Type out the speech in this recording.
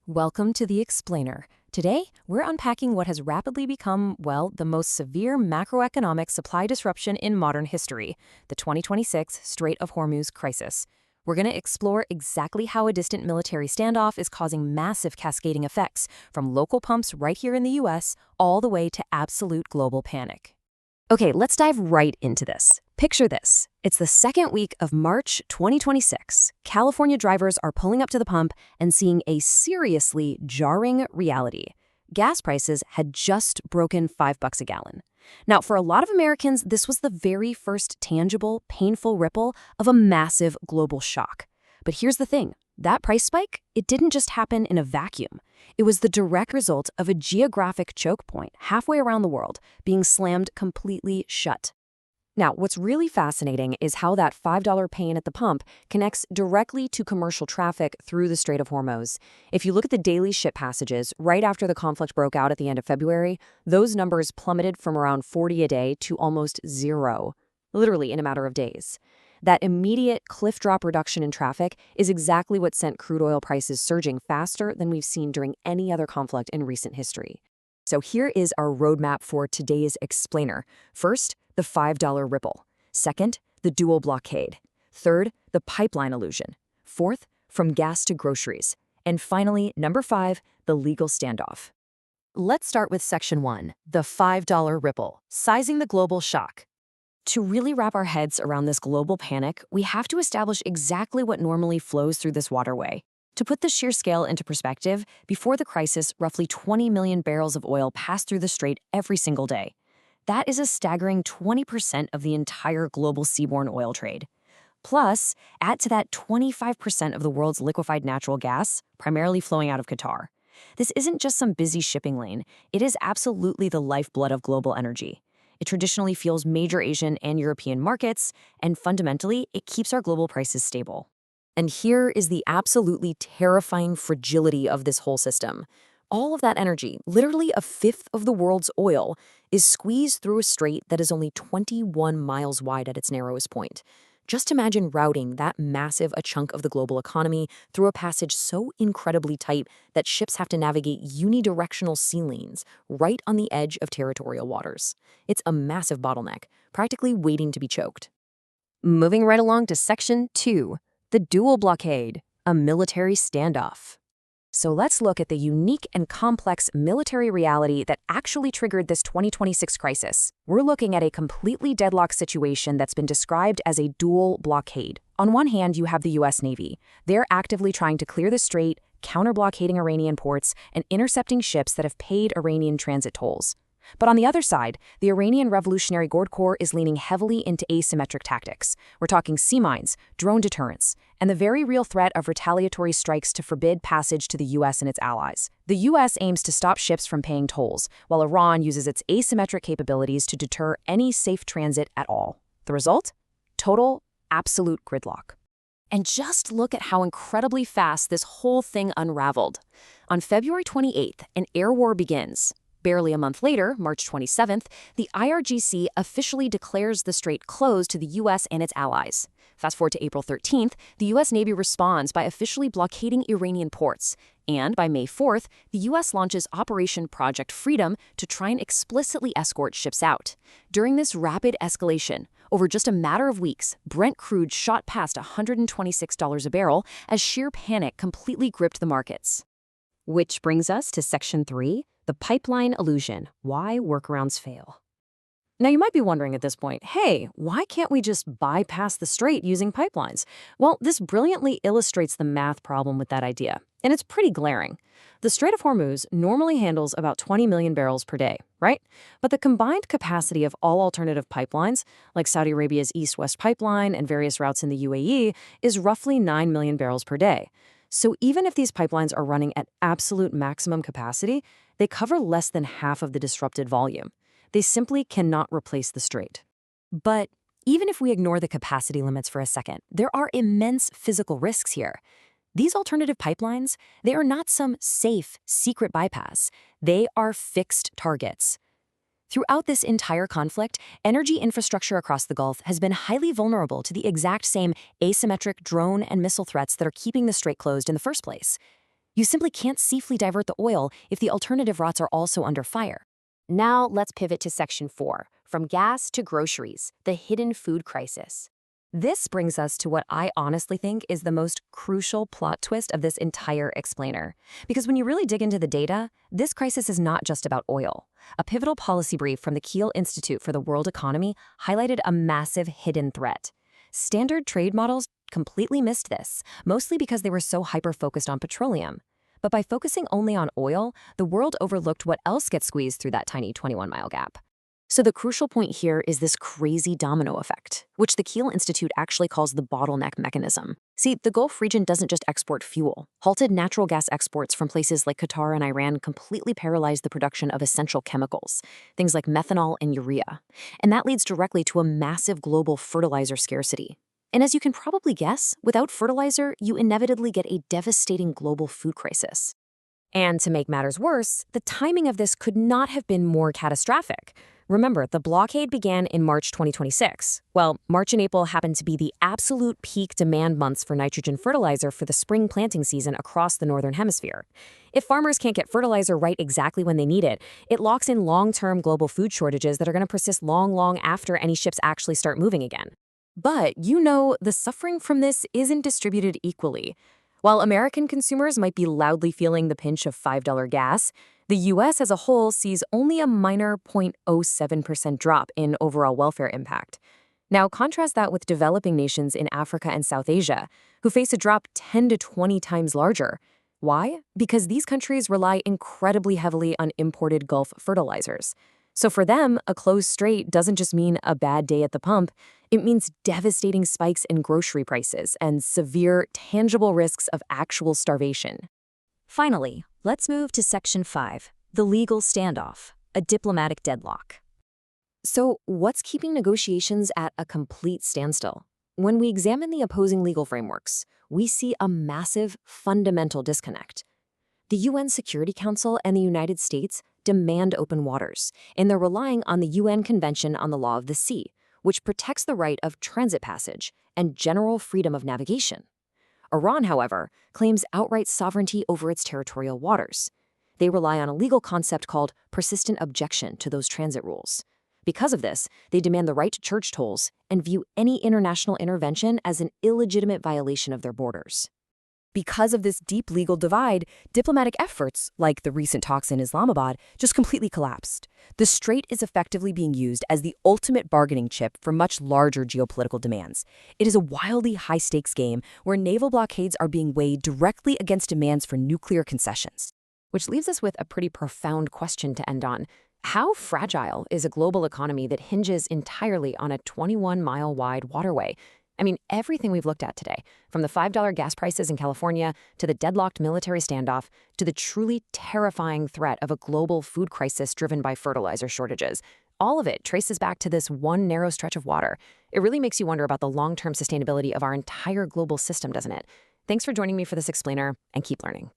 Welcome to The Explainer. Today, we're unpacking what has rapidly become, well, the most severe macroeconomic supply disruption in modern history, the 2026 Strait of Hormuz crisis. We're going to explore exactly how a distant military standoff is causing massive cascading effects, from local pumps right here in the US all the way to absolute global panic. Okay, let's dive right into this. Picture this. It's the second week of March 2026. California drivers are pulling up to the pump and seeing a seriously jarring reality. Gas prices had just broken $5 a gallon. Now, for a lot of Americans, this was the very first tangible, painful ripple of a massive global shock. But here's the thing. That price spike, it didn't just happen in a vacuum. It was the direct result of a geographic choke point halfway around the world being slammed completely shut. Now, what's really fascinating is how that $5 pain at the pump connects directly to commercial traffic through the Strait of Hormuz. If you look at the daily ship passages right after the conflict broke out at the end of February, those numbers plummeted from around 40 a day to almost zero, literally in a matter of days. That immediate cliff drop reduction in traffic is exactly what sent crude oil prices surging faster than we've seen during any other conflict in recent history. So here is our roadmap for today's explainer. First, the $5 ripple. Second, the dual blockade. Third, the pipeline illusion. Fourth, from gas to groceries. And finally, number 5, the legal standoff. Let's start with section 1, the $5 ripple, sizing the global shock. To really wrap our heads around this global panic, we have to establish exactly what normally flows through this waterway. To put the sheer scale into perspective, before the crisis, roughly 20 million barrels of oil passed through the strait every single day. That is a staggering 20% of the entire global seaborne oil trade. Plus, add to that 25% of the world's liquefied natural gas, primarily flowing out of Qatar. This isn't just some busy shipping lane, it is absolutely the lifeblood of global energy. It traditionally fuels major Asian and European markets, and fundamentally, it keeps our global prices stable. And here is the absolutely terrifying fragility of this whole system. All of that energy, literally a fifth of the world's oil, is squeezed through a strait that is only 21 miles wide at its narrowest point. Just imagine routing that massive a chunk of the global economy through a passage so incredibly tight that ships have to navigate unidirectional sea lanes right on the edge of territorial waters. It's a massive bottleneck, practically waiting to be choked. Moving right along to section 2, the dual blockade, a military standoff. So let's look at the unique and complex military reality that actually triggered this 2026 crisis. We're looking at a completely deadlocked situation that's been described as a dual blockade. On one hand, you have the US Navy. They're actively trying to clear the strait, counter-blockading Iranian ports, and intercepting ships that have paid Iranian transit tolls. But on the other side, the Iranian Revolutionary Guard Corps is leaning heavily into asymmetric tactics. We're talking sea mines, drone deterrence, and the very real threat of retaliatory strikes to forbid passage to the US and its allies. The US aims to stop ships from paying tolls, while Iran uses its asymmetric capabilities to deter any safe transit at all. The result? Total, absolute gridlock. And just look at how incredibly fast this whole thing unraveled. On February 28th, an air war begins. Barely a month later, March 27th, the IRGC officially declares the strait closed to the US and its allies. Fast forward to April 13th, the US Navy responds by officially blockading Iranian ports. And by May 4th, the US launches Operation Project Freedom to try and explicitly escort ships out. During this rapid escalation, over just a matter of weeks, Brent crude shot past $126 a barrel as sheer panic completely gripped the markets. Which brings us to section 3, the pipeline illusion, why workarounds fail. Now you might be wondering at this point, hey, why can't we just bypass the strait using pipelines? Well, this brilliantly illustrates the math problem with that idea, and it's pretty glaring. The Strait of Hormuz normally handles about 20 million barrels per day, right? But the combined capacity of all alternative pipelines, like Saudi Arabia's East-West pipeline and various routes in the UAE, is roughly 9 million barrels per day. So even if these pipelines are running at absolute maximum capacity, they cover less than half of the disrupted volume. They simply cannot replace the strait. But even if we ignore the capacity limits for a second, there are immense physical risks here. These alternative pipelines, they are not some safe, secret bypass. They are fixed targets. Throughout this entire conflict, energy infrastructure across the Gulf has been highly vulnerable to the exact same asymmetric drone and missile threats that are keeping the strait closed in the first place. You simply can't safely divert the oil if the alternative routes are also under fire. Now let's pivot to Section 4, from gas to groceries, the hidden food crisis. This brings us to what I honestly think is the most crucial plot twist of this entire explainer. Because when you really dig into the data, this crisis is not just about oil. A pivotal policy brief from the Kiel Institute for the World Economy highlighted a massive hidden threat. Standard trade models completely missed this, mostly because they were so hyper-focused on petroleum. But by focusing only on oil, the world overlooked what else gets squeezed through that tiny 21-mile gap. So the crucial point here is this crazy domino effect, which the Kiel Institute actually calls the bottleneck mechanism. See, the Gulf region doesn't just export fuel. Halted natural gas exports from places like Qatar and Iran completely paralyze the production of essential chemicals, things like methanol and urea. And that leads directly to a massive global fertilizer scarcity. And as you can probably guess, without fertilizer, you inevitably get a devastating global food crisis. And to make matters worse, the timing of this could not have been more catastrophic. Remember, the blockade began in March 2026. Well, March and April happened to be the absolute peak demand months for nitrogen fertilizer for the spring planting season across the Northern Hemisphere. If farmers can't get fertilizer right exactly when they need it, it locks in long-term global food shortages that are going to persist long after any ships actually start moving again. But, the suffering from this isn't distributed equally. While American consumers might be loudly feeling the pinch of $5 gas, the U.S. as a whole sees only a minor 0.07% drop in overall welfare impact. Now, contrast that with developing nations in Africa and South Asia, who face a drop 10 to 20 times larger. Why? Because these countries rely incredibly heavily on imported Gulf fertilizers. So for them, a closed strait doesn't just mean a bad day at the pump, it means devastating spikes in grocery prices and severe, tangible risks of actual starvation. Finally, let's move to Section 5, the legal standoff, a diplomatic deadlock. So what's keeping negotiations at a complete standstill? When we examine the opposing legal frameworks, we see a massive, fundamental disconnect. The UN Security Council and the United States demand open waters, and they're relying on the UN Convention on the Law of the Sea, which protects the right of transit passage and general freedom of navigation. Iran, however, claims outright sovereignty over its territorial waters. They rely on a legal concept called persistent objection to those transit rules. Because of this, they demand the right to church tolls and view any international intervention as an illegitimate violation of their borders. Because of this deep legal divide, diplomatic efforts, like the recent talks in Islamabad, just completely collapsed. The strait is effectively being used as the ultimate bargaining chip for much larger geopolitical demands. It is a wildly high-stakes game where naval blockades are being weighed directly against demands for nuclear concessions. Which leaves us with a pretty profound question to end on. How fragile is a global economy that hinges entirely on a 21-mile-wide waterway? I mean, everything we've looked at today, from the $5 gas prices in California to the deadlocked military standoff to the truly terrifying threat of a global food crisis driven by fertilizer shortages, all of it traces back to this one narrow stretch of water. It really makes you wonder about the long-term sustainability of our entire global system, doesn't it? Thanks for joining me for this explainer, and keep learning.